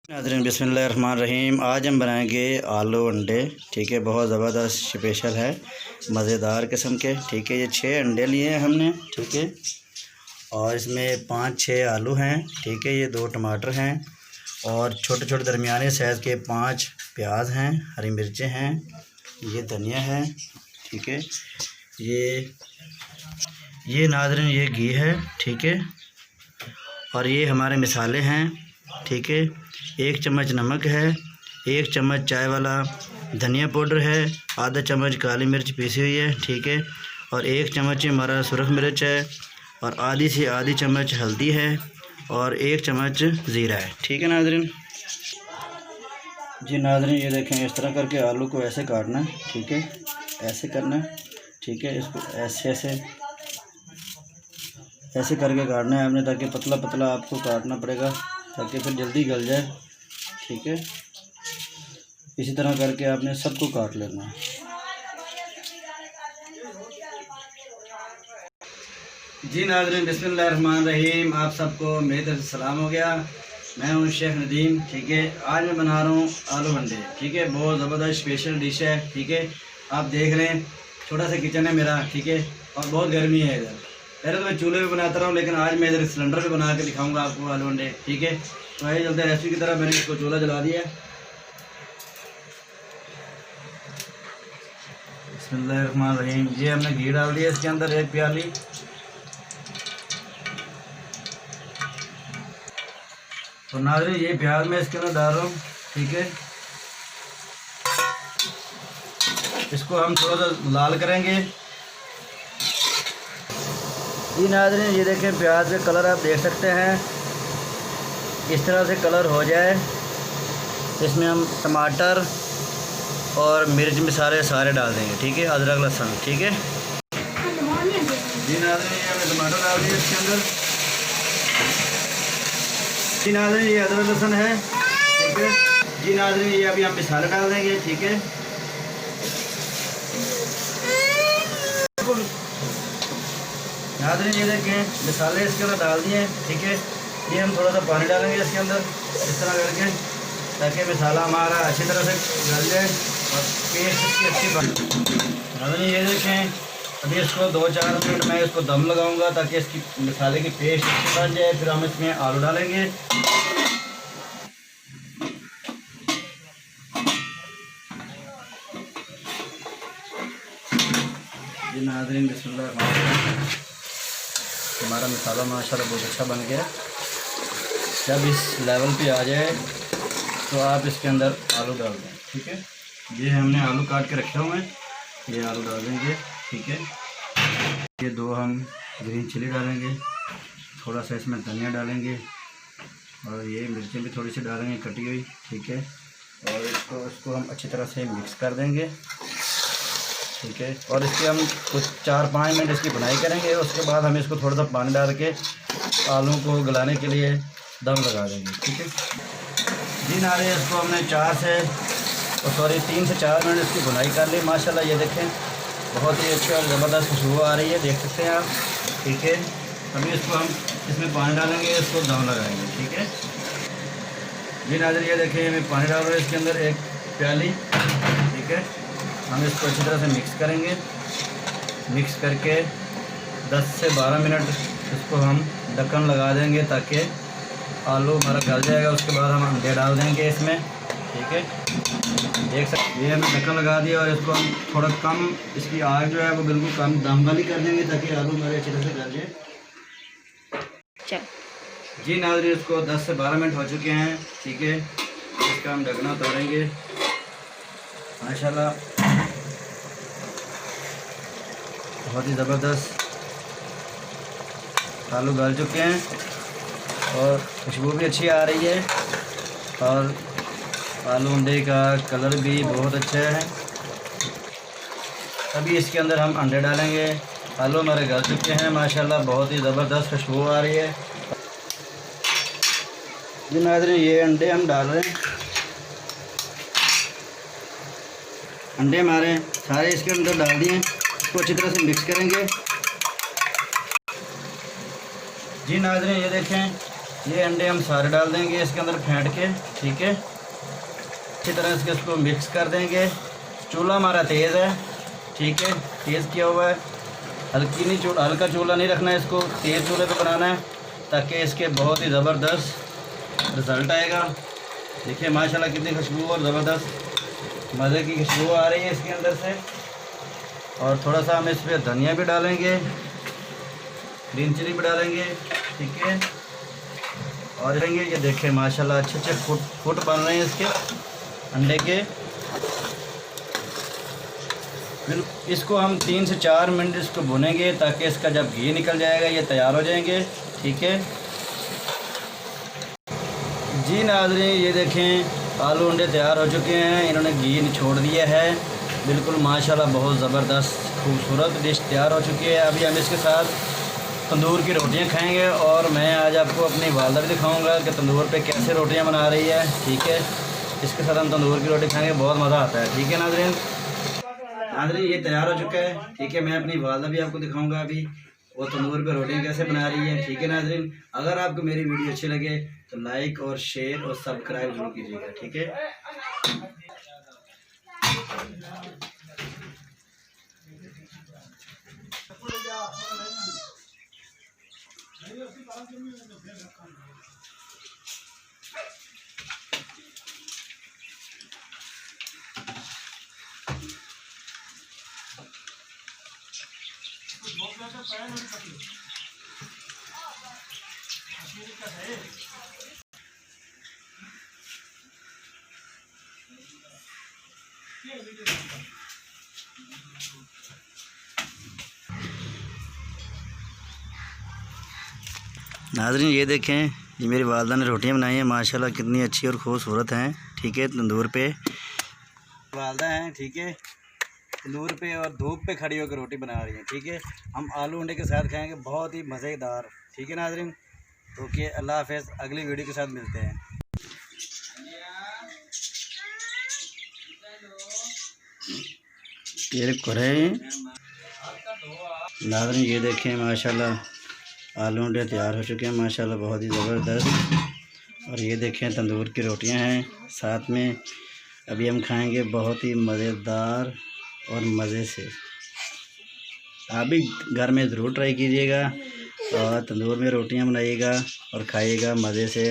नाज़रीन बिस्मिल्लाहिर्रहमानिर्रहीम। आज हम बनाएंगे आलू अंडे। ठीक है, बहुत ज़बरदस्त स्पेशल है, मज़ेदार किस्म के। ठीक है, ये 6 अंडे लिए हैं हमने। ठीक है, और इसमें 5-6 आलू हैं। ठीक है, ये 2 टमाटर हैं और छोटे छोटे दरमियाने साइज़ के 5 प्याज हैं, हरी मिर्चें हैं, ये धनिया है। ठीक है, ये नाज़रीन ये घी है। ठीक है, और ये हमारे मिसाले हैं। ठीक है, 1 चम्मच नमक है, 1 चम्मच चाय वाला धनिया पाउडर है, आधा चम्मच काली मिर्च पीसी हुई है। ठीक है, और 1 चम्मच हमारा सुरख मिर्च है, और आधी से आधी चम्मच हल्दी है, और 1 चम्मच ज़ीरा है। ठीक है नाज़रीन जी। नाज़रीन ये देखें, इस तरह करके आलू को ऐसे काटना है। ठीक है, ऐसे करना है। ठीक है, इसको ऐसे करके काटना है आपने, ताकि पतला पतला आपको काटना पड़ेगा, ताकि फिर जल्दी गल जाए। ठीक है, इसी तरह करके आपने सबको काट लेना है। जी नाज़रीन बिस्मिल्लाहिर्रहमानिर्रहीम, आप सबको मेरी तरफ से सलाम हो गया। मैं हूँ शेख नदीम। ठीक है, आज मैं बना रहा हूँ आलू अंडे। ठीक है, बहुत ज़बरदस्त स्पेशल डिश है। ठीक है, आप देख लें, छोटा सा किचन है मेरा। ठीक है, और बहुत गर्मी है इधर। पहले तो मैं चूल्हे पे बनाता रहा हूँ, लेकिन आज मैं इधर सिलेंडर पे बना के दिखाऊंगा आपको आलू अंडे। ठीक है, तो आइए चलते हैं रेसिपी की तरह। मैंने इसको चूल्हा जला दिया। बिस्मिल्लाहिर्रहमानिर्रहीम। ये हमने घी डाल दिया इसके अंदर 1 प्याली। तो नाज़रीन ये प्याज मैं इसके अंदर डाल रहा हूँ। ठीक है, इसको हम थोड़ा सा लाल करेंगे। जी नाज़रीन ये देखें, प्याज का कलर आप देख सकते हैं, इस तरह से कलर हो जाए। इसमें हम टमाटर और मिर्च मसाले सारे डाल देंगे। ठीक है, अदरक लहसुन। ठीक है जी नाज़रीन, ये हमने टमाटर डाल दिए इसके अंदर। जी नाज़रीन ये अदरक लहसुन है। ठीक है जी नाज़रीन, ये अभी हम मसाले डाल देंगे। ठीक है, नाज़रीन ये देखें, मसाले इसके अंदर डाल दिए। ठीक है, ये हम थोड़ा सा पानी डालेंगे इसके अंदर, इस तरह करके, ताकि मसाला हमारा अच्छी तरह से गल जाए और पेस्ट इसकी अच्छी बन। नाज़रीन ये देखें, अभी इसको 2-4 मिनट में इसको दम लगाऊंगा, ताकि इसकी मसाले की पेस्ट अच्छी बन जाए। फिर हम इसमें आलू डालेंगे। जी नाज़रीन बिस्मिल्लाह, हमारा मसाला माशाल्लाह बहुत अच्छा बन गया। जब इस लेवल पे आ जाए तो आप इसके अंदर आलू डाल दें। ठीक है, ये हमने आलू काट के रखे हुए हैं, ये आलू डाल देंगे। ठीक है, ये 2 हम ग्रीन चिली डालेंगे, थोड़ा सा इसमें धनिया डालेंगे, और ये मिर्चें भी थोड़ी सी डालेंगे कटी हुई। ठीक है, और इसको हम अच्छी तरह से मिक्स कर देंगे। ठीक है, और इसकी हम कुछ 4-5 मिनट इसकी बुनाई करेंगे। उसके बाद हम इसको थोड़ा सा पानी डाल के आलू को गलाने के लिए दम लगा देंगे। ठीक है जी नाज़रीन, इसको हमने 3 से 4 मिनट इसकी बुनाई कर ली। माशाल्लाह ये देखें, बहुत ही अच्छी और ज़बरदस्त खुशबू आ रही है, देख सकते हैं आप। ठीक है, अभी इसको हम इसमें पानी डालेंगे, इसको दम लगाएंगे। ठीक है जी नाज़रीन, ये देखें, मैं पानी डाल रहा हूँ इसके अंदर 1 प्याली। ठीक है, हम इसको अच्छी तरह से मिक्स करेंगे। मिक्स करके 10 से 12 मिनट इसको हम ढक्कन लगा देंगे, ताकि आलू हमारा गल जाएगा। उसके बाद हम अंडे डाल देंगे इसमें। ठीक है, देख सकते, ये हमने ढक्कन लगा दिया, और इसको हम थोड़ा कम, इसकी आग जो है वो बिल्कुल कम दम वाली कर देंगे, ताकि आलू हमारे अच्छी तरह से गल जाए। जी नाज़रीन, इसको 10 से 12 मिनट हो चुके हैं। ठीक है, इसका हम ढकना उतारेंगे। माशाल्लाह बहुत ही ज़बरदस्त आलू गल चुके हैं, और खुशबू भी अच्छी आ रही है, और आलू अंडे का कलर भी बहुत अच्छा है। अभी इसके अंदर हम अंडे डालेंगे। आलू हमारे गल चुके हैं, माशाल्लाह बहुत ही ज़बरदस्त खुशबू आ रही है। जी नाज़रीन, ये अंडे हम डाल रहे हैं। अंडे हमारे सारे इसके अंदर डाल दिए। इसको अच्छी तरह से मिक्स करेंगे। जी नाज़रीन, ये देखें, ये अंडे हम सारे डाल देंगे इसके अंदर फेंट के, ठीक है। अच्छी तरह से इसको मिक्स कर देंगे। चूल्हा हमारा तेज़ है, ठीक है, तेज़ किया हुआ है। हल्का चूल्हा नहीं रखना है, इसको तेज़ चूल्हे पे बनाना है ताकि इसके बहुत ही ज़बरदस्त रिज़ल्ट आएगा। देखिए माशाल्लाह कितनी खुशबू और ज़बरदस्त मज़े की खुशबू आ रही है इसके अंदर से। और थोड़ा सा हम इस पर धनिया भी डालेंगे, ग्रीन चिली भी डालेंगे, ठीक है। और ये देखें माशाल्लाह अच्छे फुट बन रहे हैं इसके अंडे के। फिर इसको हम 3 से 4 मिनट इसको भुनेंगे ताकि इसका जब घी निकल जाएगा ये तैयार हो जाएंगे, ठीक है। जी नाज़रीन, ये देखें आलू अंडे तैयार हो चुके हैं, इन्होंने घी छोड़ दिया है। बिल्कुल माशाल्लाह बहुत ज़बरदस्त खूबसूरत डिश तैयार हो चुकी है। अभी हम इसके साथ तंदूर की रोटियां खाएंगे और मैं आज आपको अपनी वालदा भी दिखाऊंगा कि तंदूर पे कैसे रोटियां बना रही है, ठीक है। इसके साथ हम तंदूर की रोटी खाएंगे, बहुत मज़ा आता है, ठीक है नाज़रीन। ये तैयार हो चुका है, ठीक है। मैं अपनी वालदा भी आपको दिखाऊंगा अभी वो तंदूर पे रोटियां कैसे बना रही है, ठीक है नाज़रीन। अगर आपको मेरी वीडियो अच्छी लगे तो लाइक और शेयर और सब्सक्राइब जरूर कीजिएगा, ठीक है। नाज़रीन, ये देखें, ये मेरी वालदा ने रोटियां बनाई हैं, माशाल्लाह कितनी अच्छी और खूबसूरत हैं, ठीक है। तंदूर पे वालदा हैं, ठीक है, तंदूर पे और धूप पे खड़ी होकर रोटी बना रही हैं, ठीक है। हम आलू अंडे के साथ खाएंगे, बहुत ही मज़ेदार, ठीक है नाज़रीन। तो कि अल्लाह हाफ़िज़, अगली वीडियो के साथ मिलते हैं। ये नाज़रीन, ये देखें माशाल्लाह आलू अंडे तैयार हो चुके हैं, माशाल्लाह बहुत ही ज़बरदस्त। और ये देखें तंदूर की रोटियां हैं साथ में, अभी हम खाएंगे बहुत ही मज़ेदार और मज़े से। आप भी घर में ज़रूर ट्राई कीजिएगा और तंदूर में रोटियां बनाइएगा और खाइएगा मज़े से।